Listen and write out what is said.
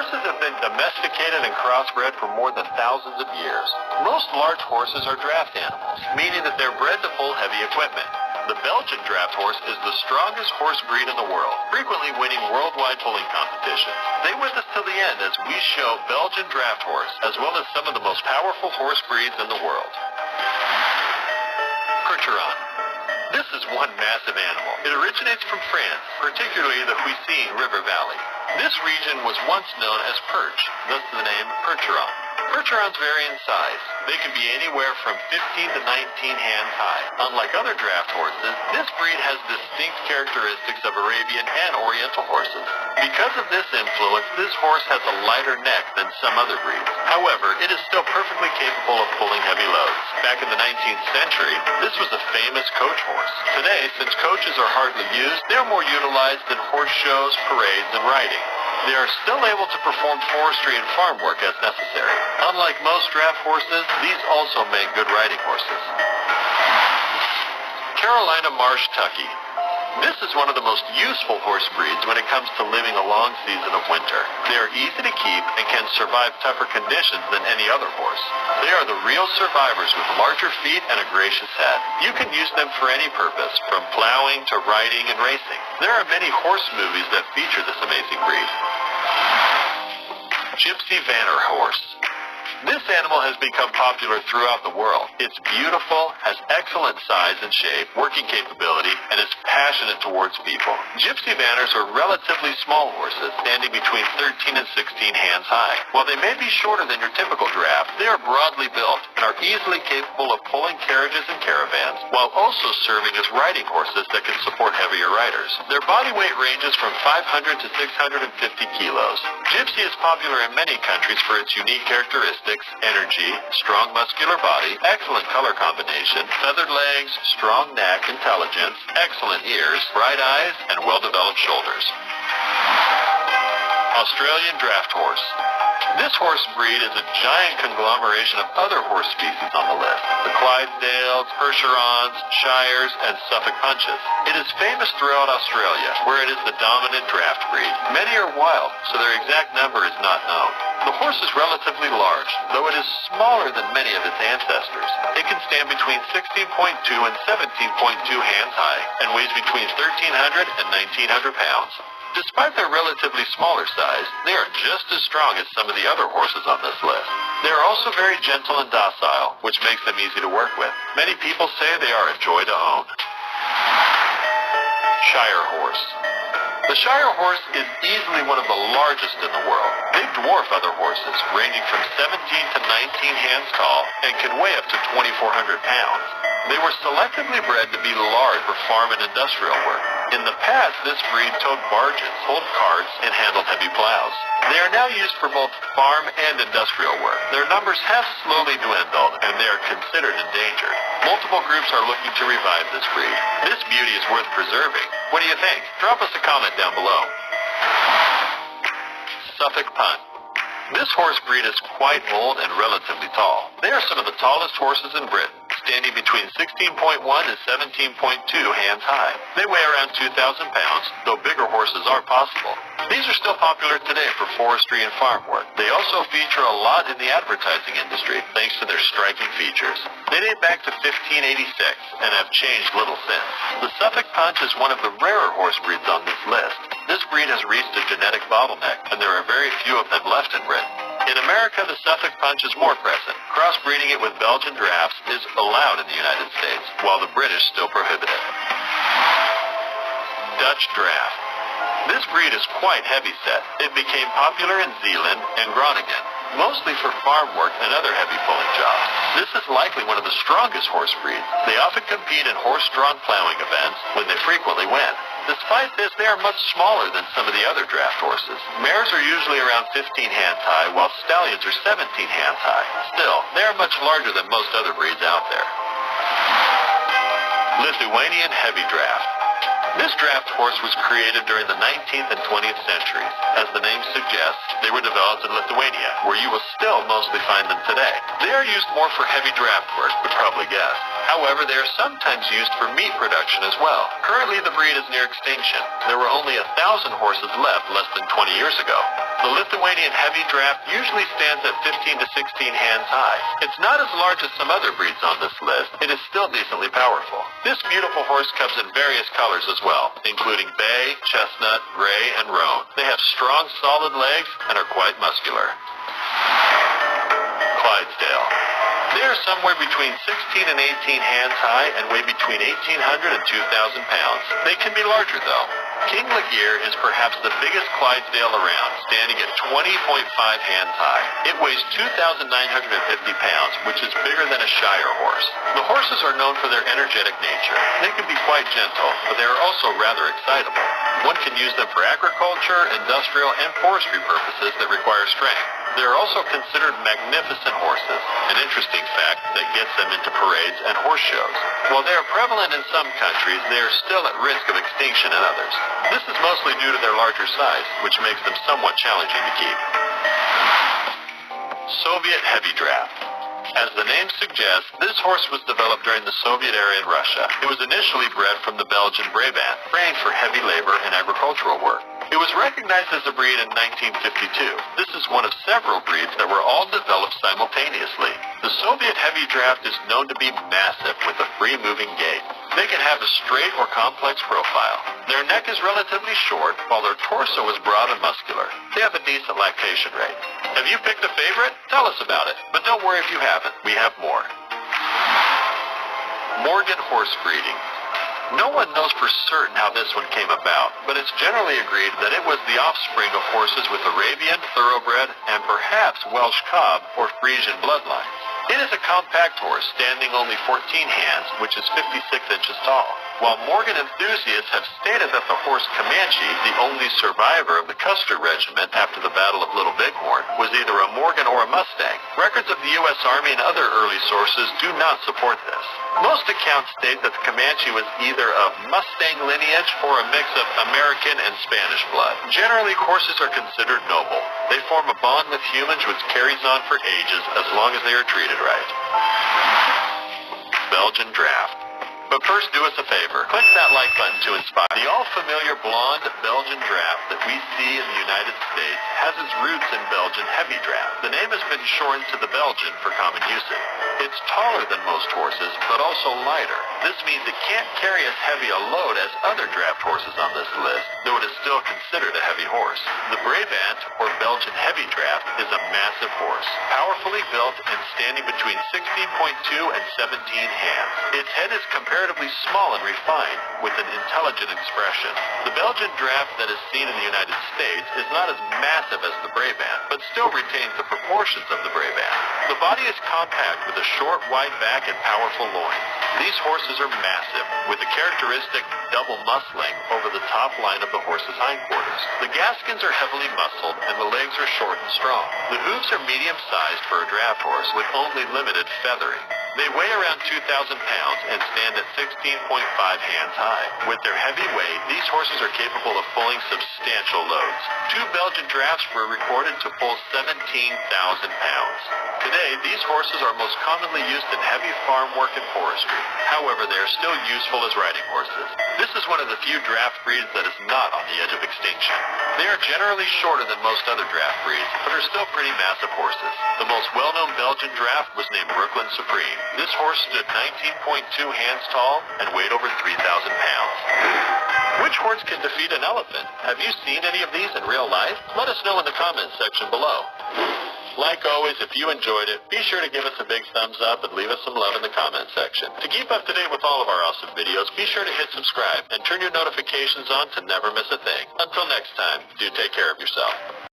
Horses have been domesticated and crossbred for more than thousands of years. Most large horses are draft animals, meaning that they're bred to pull heavy equipment. The Belgian draft horse is the strongest horse breed in the world, frequently winning worldwide pulling competitions. Stay with us till the end as we show Belgian draft horse, as well as some of the most powerful horse breeds in the world. Percheron. This is one massive animal. It originates from France, particularly the Huisine River Valley. This region was once known as Perche, thus the name Percheron. Percherons vary in size. They can be anywhere from 15 to 19 hands high. Unlike other draft horses, this breed has distinct characteristics of Arabian and Oriental horses. Because of this influence, this horse has a lighter neck than some other breeds. However, it is still perfectly capable of pulling heavy loads. Back in the 19th century, this was a famous coach horse. Today, since coaches are hardly used, they are more utilized in horse shows, parades, and riding. They are still able to perform forestry and farm work as necessary. Unlike most draft horses, these also make good riding horses. Carolina Marsh Tucky. This is one of the most useful horse breeds when it comes to living a long season of winter. They are easy to keep and can survive tougher conditions than any other horse. They are the real survivors with larger feet and a gracious head. You can use them for any purpose, from plowing to riding and racing. There are many horse movies that feature this amazing breed. Gypsy Vanner Horse. This animal has become popular throughout the world. It's beautiful, has excellent size and shape, working capability, and is passionate towards people. Gypsy Vanners are relatively small horses, standing between 13 and 16 hands high. While they may be shorter than your typical draft, they are broadly built and are easily capable of pulling carriages and caravans, while also serving as riding horses that can support heavier riders. Their body weight ranges from 500 to 650 kilos. Gypsy is popular in many countries for its unique characteristics: energy, strong muscular body, excellent color combination, feathered legs, strong neck, intelligence, excellent ears, bright eyes, and well-developed shoulders. Australian Draft Horse. This horse breed is a giant conglomeration of other horse species on the list: the Clydesdales, Percherons, Shires, and Suffolk Punches. It is famous throughout Australia, where it is the dominant draft breed. Many are wild, so their exact number is not known. The horse is relatively large, though it is smaller than many of its ancestors. It can stand between 16.2 and 17.2 hands high, and weighs between 1,300 and 1,900 pounds. Despite their relatively smaller size, they are just as strong as some of the other horses on this list. They are also very gentle and docile, which makes them easy to work with. Many people say they are a joy to own. Shire Horse. The Shire horse is easily one of the largest in the world. They dwarf other horses, ranging from 17 to 19 hands tall, and can weigh up to 2,400 pounds. They were selectively bred to be large for farm and industrial work. In the past, this breed towed barges, pulled carts, and handled heavy plows. They are now used for both farm and industrial work. Their numbers have slowly dwindled, and they are considered endangered. Multiple groups are looking to revive this breed. This beauty is worth preserving. What do you think? Drop us a comment down below. Suffolk Punt. This horse breed is quite old and relatively tall. They are some of the tallest horses in Britain, standing between 16.1 and 17.2 hands high. They weigh around 2,000 pounds, though bigger horses are possible. These are still popular today for forestry and farm work. They also feature a lot in the advertising industry, thanks to their striking features. They date back to 1586 and have changed little since. The Suffolk Punch is one of the rarer horse breeds on this list. This breed has reached a genetic bottleneck, and there are very few of them left in Britain. In America, the Suffolk Punch is more present. Crossbreeding it with Belgian drafts is allowed in the United States, while the British still prohibit it. Dutch Draft. This breed is quite heavy-set. It became popular in Zeeland and Groningen, mostly for farm work and other heavy pulling jobs. This is likely one of the strongest horse breeds. They often compete in horse-drawn plowing events, when they frequently win. Despite this, they are much smaller than some of the other draft horses. Mares are usually around 15 hands high, while stallions are 17 hands high. Still, they are much larger than most other breeds out there. Lithuanian Heavy Draft. This draft horse was created during the 19th and 20th centuries. As the name suggests, they were developed in Lithuania, where you will still mostly find them today. They are used more for heavy draft work, but probably guessed. However, they are sometimes used for meat production as well. Currently, the breed is near extinction. There were only 1,000 horses left less than 20 years ago. The Lithuanian heavy draft usually stands at 15 to 16 hands high. It's not as large as some other breeds on this list. It is still decently powerful. This beautiful horse comes in various colors as well, including bay, chestnut, gray, and roan. They have strong, solid legs and are quite muscular. Clydesdale. They are somewhere between 16 and 18 hands high and weigh between 1,800 and 2,000 pounds. They can be larger, though. King Laguerre is perhaps the biggest Clydesdale around, standing at 20.5 hands high. It weighs 2,950 pounds, which is bigger than a Shire horse. The horses are known for their energetic nature. They can be quite gentle, but they are also rather excitable. One can use them for agriculture, industrial, and forestry purposes that require strength. They are also considered magnificent horses, an interesting fact that gets them into parades and horse shows. While they are prevalent in some countries, they are still at risk of extinction in others. This is mostly due to their larger size, which makes them somewhat challenging to keep. Soviet Heavy Draft. As the name suggests, this horse was developed during the Soviet era in Russia. It was initially bred from the Belgian Brabant, trained for heavy labor and agricultural work. It was recognized as a breed in 1952. This is one of several breeds that were all developed simultaneously. The Soviet heavy draft is known to be massive with a free-moving gait. They can have a straight or complex profile. Their neck is relatively short, while their torso is broad and muscular. They have a decent lactation rate. Have you picked a favorite? Tell us about it. But don't worry if you haven't. We have more. Morgan horse breeding. No one knows for certain how this one came about, but it's generally agreed that it was the offspring of horses with Arabian, Thoroughbred, and perhaps Welsh Cob or Frisian bloodlines. It is a compact horse standing only 14 hands, which is 56 inches tall. While Morgan enthusiasts have stated that the horse Comanche, the only survivor of the Custer Regiment after the Battle of Little Bighorn, was either a Morgan or a Mustang, records of the U.S. Army and other early sources do not support this. Most accounts state that the Comanche was either of Mustang lineage or a mix of American and Spanish blood. Generally, horses are considered noble. They form a bond with humans which carries on for ages as long as they are treated right. Belgian Draft. But first, do us a favor. Click that like button to inspire. The all-familiar blonde Belgian Draft that we see in the United States has its roots in Belgian Heavy Draft. The name has been shortened to the Belgian for common usage. It's taller than most horses, but also lighter. This means it can't carry as heavy a load as other draft horses on this list, though it is still considered a heavy horse. The Brabant, or Belgian Heavy Draft, is a massive horse, powerfully built and standing between 16.2 and 17 hands. Its head is comparatively small and refined, with an intelligent expression. The Belgian Draft that is seen in the United States is not as massive as the Brabant, but still retains the proportions of the Brabant. The body is compact with a short, wide back and powerful loins. These horses are massive, with a characteristic double muscling over the top line of the horse's hindquarters. The gaskins are heavily muscled, and the legs are short and strong. The hooves are medium-sized for a draft horse with only limited feathering. They weigh around 2,000 pounds and stand at 16.5 hands high. With their heavy weight, these horses are capable of pulling substantial loads. 2 Belgian drafts were recorded to pull 17,000 pounds. Today, these horses are most commonly used in heavy farm work and forestry. However, they are still useful as riding horses. This is one of the few draft breeds that is not on the edge of extinction. They are generally shorter than most other draft breeds, but are still pretty massive horses. The most well-known Belgian draft was named Brooklyn Supreme. This horse stood 19.2 hands tall and weighed over 3,000 pounds. Which horse can defeat an elephant? Have you seen any of these in real life? Let us know in the comments section below. Like always, if you enjoyed it, be sure to give us a big thumbs up and leave us some love in the comment section. To keep up to date with all of our awesome videos, be sure to hit subscribe and turn your notifications on to never miss a thing. Until next time, do take care of yourself.